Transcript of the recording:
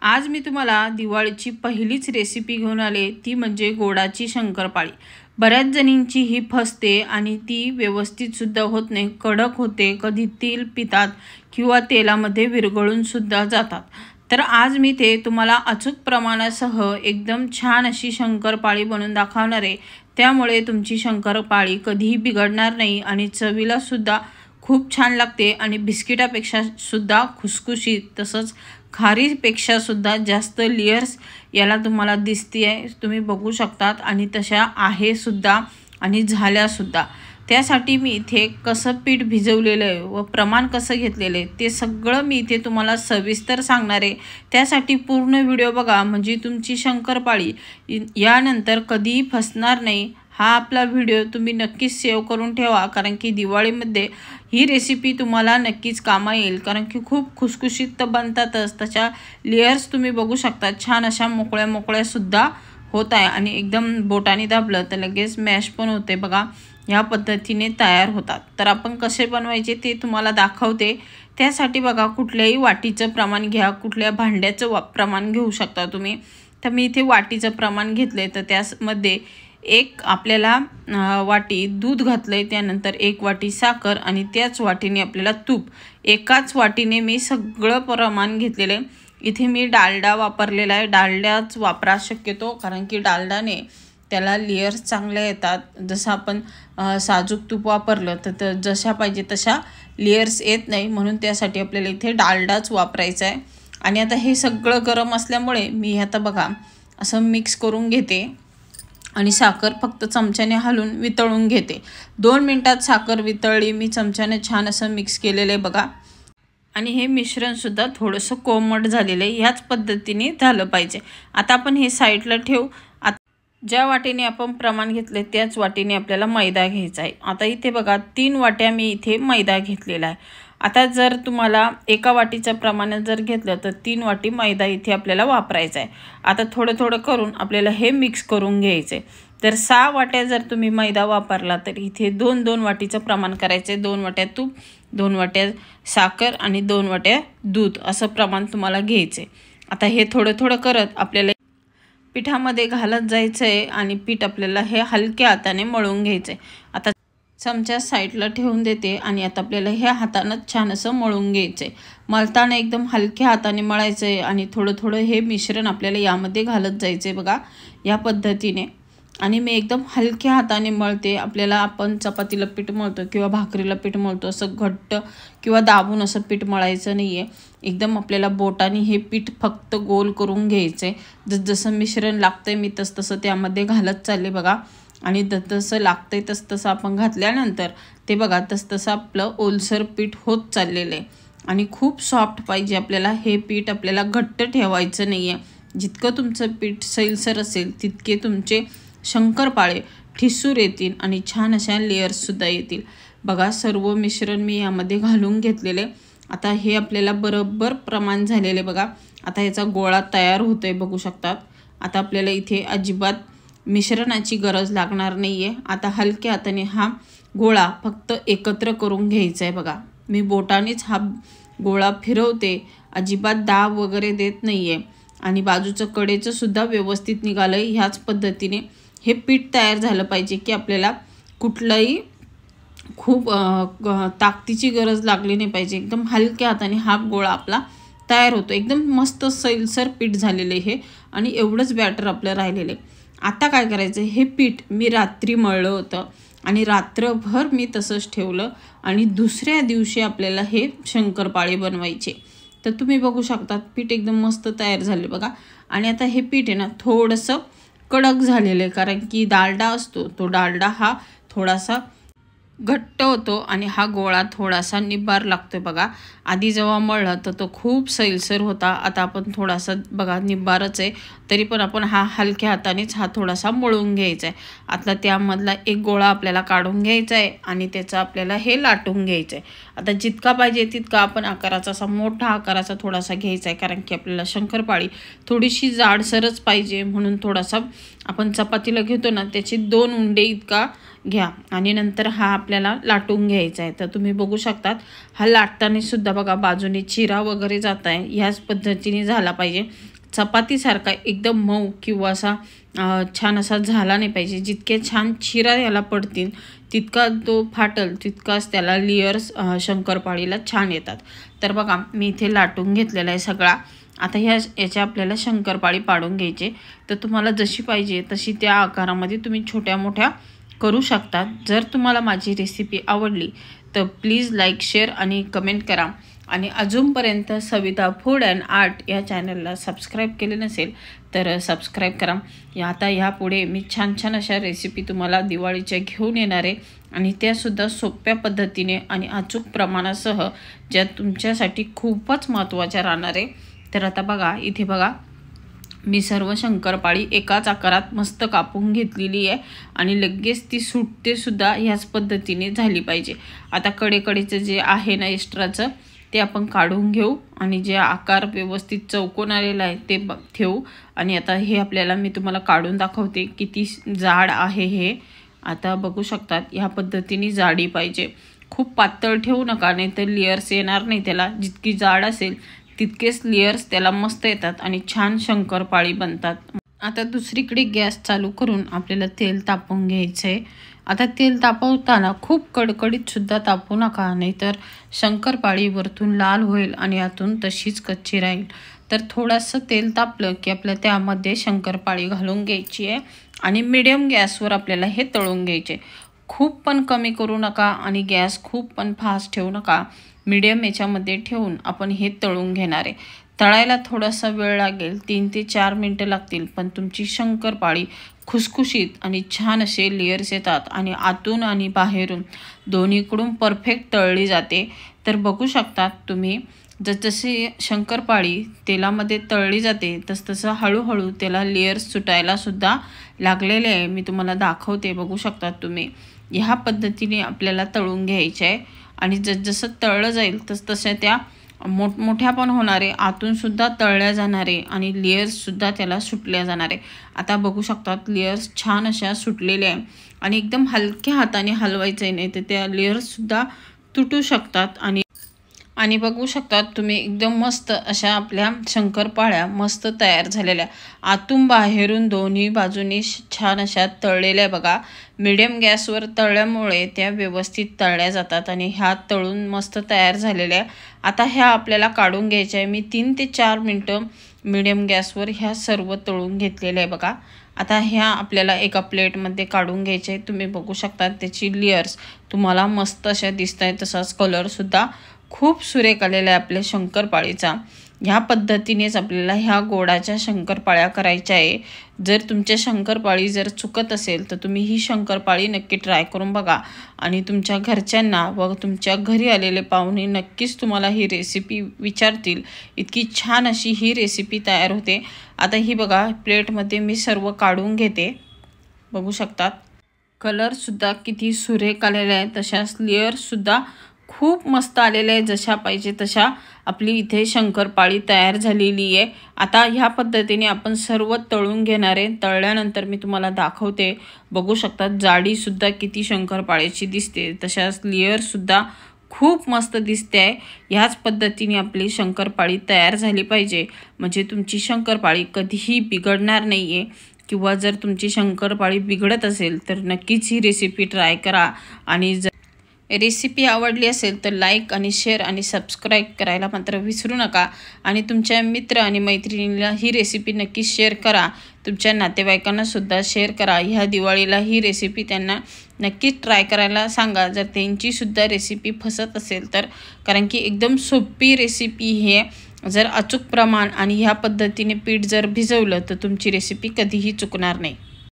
आज मी तुम्हाला दिवाळीची पहिलीच रेसिपी घेऊन आले, ती म्हणजे गोडाची शंकरपाळी। बऱ्याच जणींची ही फसते आणि ती व्यवस्थित सुद्धा होत नाही, कडक होते, कधी तेल पितात किंवा तेलामध्ये विरघळून सुद्धा जातात। तर आज मी ते तुम्हाला अचूक प्रमाणासह एकदम छान अशी शंकरपाळी बनवून दाखवणार आहे। त्यामुळे तुमची शंकरपाळी कधीही बिघडणार नाही आणि चवीला सुद्धा खूप छान लागते आणि बिस्किटापेक्षा सुद्धा खुसखुशीत, तसंच खारीपेक्षा सुद्धा जास्त लेयर्स याला तुम्हाला दिसते आहे, तुम्ही बघू शकतात आणि तशा आहे सुद्धा आणि झाल्या सुद्धा। त्यासाठी मी इथे कसं पीठ भिजवलेलं आहे व प्रमाण कसं घेतलेलं आहे ते सगळं मी इथे तुम्हाला सविस्तर सांगणार आहे। त्यासाठी पूर्ण व्हिडिओ बघा, म्हणजे तुमची शंकरपाळी यानंतर कधीही फसणार नाही। हा आपला व्हिडिओ तुम्ही नक्कीच सेव्ह करून ठेवा, कारण की दिवाळीमध्ये ही रेसिपी तुम्हाला नक्कीच कामा येईल, कारण की खूप खुसखुशीत तर बनतातच, त्याच्या लेयर्स तुम्ही बघू शकता छान अशा मोकळ्या मोकळ्या सुद्धा होत आहे आणि एकदम बोटाने दाबलं तर लगेच मॅश पण होते बघा। या पद्धतीने तयार होतात। तर आपण कसे बनवायचे ते तुम्हाला दाखवते। त्यासाठी बघा, कुठल्याही वाटीचं प्रमाण घ्या, कुठल्या भांड्याचं प्रमाण घेऊ शकता तुम्ही। तर मी इथे वाटीचं प्रमाण घेतले, तर त्यामध्ये एक आपल्याला वाटी दूध घातलंय, त्यानंतर एक वाटी साखर आणि त्याच वाटीने आपल्याला तूप, एकाच वाटीने मी सगळं प्रमाण घेतलेलं आहे। इथे मी डालडा वापरलेला आहे, डालडाच वापरा शक्यतो, कारण की डालडाने त्याला लेयर्स चांगले येतात। जसं आपण साजूक तूप वापरलं तर जशा पाहिजे तशा लेयर्स येत नाही, म्हणून त्यासाठी आपल्याला इथे डालडाच वापरायचा आहे। आणि आता हे सगळं गरम असल्यामुळे मी आता बघा असं मिक्स करून घेते आणि साखर फक्त चमच्याने हलवून वितळून घेते। 2 मिनिटात साखर वितळली, मी चमच्याने छान असं मिक्स केलेलं आहे बघा। आणि हे मिश्रण सुद्धा थोडंसं कोमट झालेलं आहे, ह्याच पद्धतीने झालं पाहिजे। आता आपण हे साईडला ठेवू। ज्या वाटीने आपण प्रमाण घेतले त्याच वाटीने आपल्याला मैदा घ्यायचा आहे। आता इथे बघा 3 वाट्या मी इथे मैदा घेतलेला आहे। आता जर तुम्हाला एका वाटीचं प्रमाण जर घेतलं तर 3 वाटी मैदा इथे आपल्याला वापरायचा आहे। आता थोडं थोडं करून आपल्याला हे मिक्स करून घ्यायचं आहे। तर 6 वाट्या जर तुम्ही मैदा वापरला तर इथे 2-2 वाटीचं प्रमाण करायचं आहे। 2 वाट्या तूप, 2 वाट्या साखर आणि 2 वाट्या दूध असं प्रमाण तुम्हाला घ्यायचं आहे। आता हे थोडं थोडं करत आपल्याला पिठामध्ये घालत जायचं आहे आणि पीठ आपल्याला हे हलक्या हाताने मळून घ्यायचं आहे। आता चमचा साईडला ठेवून देते आणि आता आपल्याला हे हातानं छान असं मळून घ्यायचं आहे। मळताना एकदम हलक्या हाताने मळायचं आहे आणि थोडं थोडं हे मिश्रण आपल्याला यामध्ये घालत जायचं आहे बघा, या पद्धतीने। आणि मी एकदम हलक्या हाताने मळते। आपल्याला आपण चपातीला पीठ मळतो किंवा भाकरीला पीठ मळतो असं घट्ट किंवा दाबून असं पीठ मळायचं नाही आहे। एकदम आपल्याला बोटाने हे पीठ फक्त गोल करून घ्यायचं आहे। जसं मिश्रण लागतंय मी तसं त्यामध्ये घालत चालले बघा, आणि जसं लागतंय तसं आपण घातल्यानंतर ते बघा तसं आपलं ओलसर पीठ होत चाललेलं आहे। आणि खूप सॉफ्ट पाहिजे आपल्याला हे पीठ, आपल्याला घट्ट ठेवायचं नाही आहे। जितकं तुमचं पीठ सैलसर असेल तितके तुमचे शंकरपाळे ठिसूर येतील आणि छान अशा लेयर्ससुद्धा येतील बघा। सर्व मिश्रण मी यामध्ये घालून घेतलेले। आता हे आपल्याला बरोबर प्रमाण झालेले बघा। आता याचा गोळा तयार होतोय बघू शकतात। आता आपल्याला इथे अजिबात मिश्रणाची गरज लागणार नाही आहे। आता हलक्या हाताने हा गोळा फक्त एकत्र करून घ्यायचा आहे बघा। मी बोटानेच हा गोळा फिरवते, अजिबात दाब वगैरे देत नाही आहे आणि बाजूचं कडेचं सुद्धा व्यवस्थित निघालं आहे। ह्याच पद्धतीने हे पीठ तयार झालं पाहिजे की आपल्याला कुठलंही खूप ताकदीची गरज लागली नाही पाहिजे। एकदम हलक्या हाताने हा गोळा आपला तयार होतो। एकदम मस्त सैलसर पीठ झालेलं आहे हे, आणि एवढंच बॅटर आपलं राहिलेलं आहे। आता काय करायचं, हे पीठ मी रात्री मळलं होतं आणि रात्रभर मी तसंच ठेवलं आणि दुसऱ्या दिवशी आपल्याला हे शंकरपाळी बनवायचे। तर तुम्ही बघू शकता पीठ एकदम मस्त तयार झाले बघा। आणि आता हे पीठ आहे ना थोडंसं कडक झालेलं आहे, कारण की डालडा असतो, तो डालडा हा थोडासा घट्ट होतो आणि हा गोळा थोडासा निब्बार लागतो बघा। आधी जेव्हा मळलं तर तो खूप सैलसर होता, आता आपण थोडासा बघा निब्बारच आहे, तरी पण आपण हा हलक्या हातानेच हा थोडासा मळून घ्यायचा आहे। आता त्यामधला एक गोळा आपल्याला काढून घ्यायचा आहे आणि त्याचा आपल्याला हे लाटून घ्यायचं आहे। आता जितका पाहिजे तितका आपण आकाराचा असा मोठा आकाराचा थोडासा घ्यायचा आहे, कारण की आपल्याला शंकरपाळी थोडीशी जाडसरच पाहिजे, म्हणून थोडासा आपण चपातीला घेतो ना त्याची 2 उंडे इतका घ्या आणि नंतर हा आपल्याला लाटून घ्यायचा आहे। तर तुम्ही बघू शकतात हा लाटताना सुद्धा बघा बाजूने चिरा वगैरे जात आहे, ह्याच पद्धतीने झाला पाहिजे। चपातीसारखा एकदम मऊ किंवा असा छान असा झाला नाही पाहिजे। जितके छान चिरा याला पडतील तितका तो फाटल तितकाच त्याला लेयर्स शंकरपाळीला छान येतात। तर बघा मी इथे लाटून घेतलेला आहे सगळा। आता याच्या आपल्याला शंकरपाळी पाडून घ्यायचे। तर तुम्हाला जशी पाहिजे तशी त्या आकारामध्ये तुम्ही छोट्या मोठ्या करू शकता। जर तुम्हाला माझी रेसिपी आवडली तर प्लीज लाईक शेअर आणि कमेंट करा। आणि अजूनपर्यंत सविता फूड अँड आर्ट या चॅनलला सबस्क्राईब केले नसेल तर सबस्क्राईब करा। आता यापुढे मी छान छान अशा रेसिपी तुम्हाला दिवाळीच्या घेऊन येणार आहे आणि त्यासुद्धा सोप्या पद्धतीने आणि अचूक प्रमाणासह ज्या तुमच्यासाठी खूपच महत्त्वाच्या राहणार आहे। तर आता बघा इथे बघा मी सर्व शंकरपाळी एकाच आकारात मस्त कापून घेतलेली आहे आणि लगेच ती सुटते सुद्धा ह्याच पद्धतीने झाली पाहिजे। आता कडेकडेचं जे आहे ना एक्स्ट्राचं ते आपण काढून घेऊ आणि जे आकार व्यवस्थित चौकोन आलेला आहे ते ठेवू। आणि आता हे आपल्याला मी तुम्हाला काढून दाखवते किती जाड आहे हे। आता बघू शकतात ह्या पद्धतीने जाडी पाहिजे, खूप पातळ ठेवू नका नाही तर लेयर्स येणार नाही त्याला। जितकी जाड असेल तितकेच लेयर्स त्याला मस्त येतात आणि छान शंकरपाळी बनतात। आता दुसरीकडे गॅस चालू करून आपल्याला तेल तापवून घ्यायचं आहे। आता तेल तापवताना खूप कडकडीत सुद्धा तापवू नका नाहीतर शंकरपाळी वरतून लाल होईल आणि आतून तशीच कच्ची राहील। तर थोडंसं तेल तापलं की आपल्याला त्यामध्ये शंकरपाळी घालून घ्यायची आहे आणि मीडियम गॅसवर आपल्याला हे तळून घ्यायचे। खूप पण कमी करू नका आणि गॅस खूप पण फास्ट ठेवू नका, मीडियम याच्यामध्ये ठेवून आपण हे तळून घेणार आहे। तळायला थोडासा वेळ लागेल, 3 ते 4 मिनिटं लागतील, पण तुमची शंकरपाळी खुसखुशीत आणि छान असे लेयर्स येतात आणि आतून आणि बाहेरून दोन्हीकडून परफेक्ट तळली जाते। तर बघू शकतात तुम्ही जसजशी शंकरपाळी तेलामध्ये तळली जाते तसतसं हळूहळू त्याला लेयर्स सुटायला सुद्धा लागलेले आहे। मी तुम्हाला दाखवते, बघू शकतात तुम्ही। ह्या पद्धतीने आपल्याला तळून घ्यायचे आहे आणि जसजसं तळलं जाईल तसतशा त्या मोठमोठ्या पण होणारे, आतून सुद्धा तळल्या जाणारे आणि लेयर्स सुद्धा त्याला सुटल्या जाणारे। आता बघू शकतात लेयर्स छान अशा सुटलेल्या आहे आणि एकदम हलक्या हाताने हलवायचं नाही तर त्या लेयर्स सुद्धा तुटू शकतात। आणि बघू शकतात तुम्ही एकदम मस्त अशा आपल्या शंकरपाळ्या मस्त तयार झालेल्या, आतून बाहेरून दोन्ही बाजूनी छान अशा तळलेल्या बघा। मीडियम गॅसवर तळल्यामुळे त्या व्यवस्थित तळल्या जातात आणि ह्या तळून मस्त तयार झालेल्या। आता ह्या आपल्याला काढून घ्यायच्या आहे। मी 3 ते 4 मिनिटं मीडियम गॅसवर ह्या सर्व तळून घेतलेल्या आहे बघा। आता ह्या आपल्याला एका प्लेटमध्ये काढून घ्यायचे आहे। तुम्ही बघू शकता त्याची लेयर्स तुम्हाला मस्त अशा दिसत आहेत, तसाच कलरसुद्धा खूप सुरेख आलेला आहे आपल्या शंकरपाळीचा। ह्या पद्धतीनेच आपल्याला ह्या गोडाच्या शंकरपाळ्या करायच्या आहे। जर तुमच्या शंकरपाळी जर चुकत असेल तर तुम्ही ही शंकरपाळी नक्की ट्राय करून बघा आणि तुमच्या घरच्यांना व तुमच्या घरी आलेले पाहुणे नक्कीच तुम्हाला ही रेसिपी विचारतील। इतकी छान अशी ही रेसिपी तयार होते। आता ही बघा प्लेटमध्ये मी सर्व काढून घेते, बघू शकतात कलरसुद्धा किती सुरेख आलेला आहे, तशाच लेयर्ससुद्धा खूप मस्त आलेले आहे। जशा पाहिजे तशा आपली इथे शंकरपाळी तयार झालेली आहे। आता ह्या पद्धतीने आपण सर्व तळून घेणार आहे। तळल्यानंतर मी तुम्हाला दाखवते, बघू शकतात जाडीसुद्धा किती शंकरपाळीची दिसते, तशाच लेयरसुद्धा खूप मस्त दिसते आहे। ह्याच पद्धतीने आपली शंकरपाळी तयार झाली पाहिजे, म्हणजे तुमची शंकरपाळी कधीही बिघडणार नाही आहे। किंवा जर तुमची शंकरपाळी बिघडत असेल तर नक्कीच ही रेसिपी ट्राय करा आणि रेसिपी आवडली असेल तर लाईक आणि शेअर आणि सबस्क्राईब करायला मात्र विसरू नका आणि तुमच्या मित्र आणि मैत्रिणीला ही रेसिपी नक्की शेअर करा, तुमच्या नातेवाईकांना सुद्धा शेअर करा। ह्या दिवाळीला ही रेसिपी त्यांना नक्कीच ट्राय करायला सांगा जर त्यांची सुद्धा रेसिपी फसत असेल तर, कारण की एकदम सोपी रेसिपी हे। जर अचूक प्रमाण आणि ह्या पद्धतीने पीठ जर भिजवलं तर तुमची रेसिपी कधीही चुकणार नाही।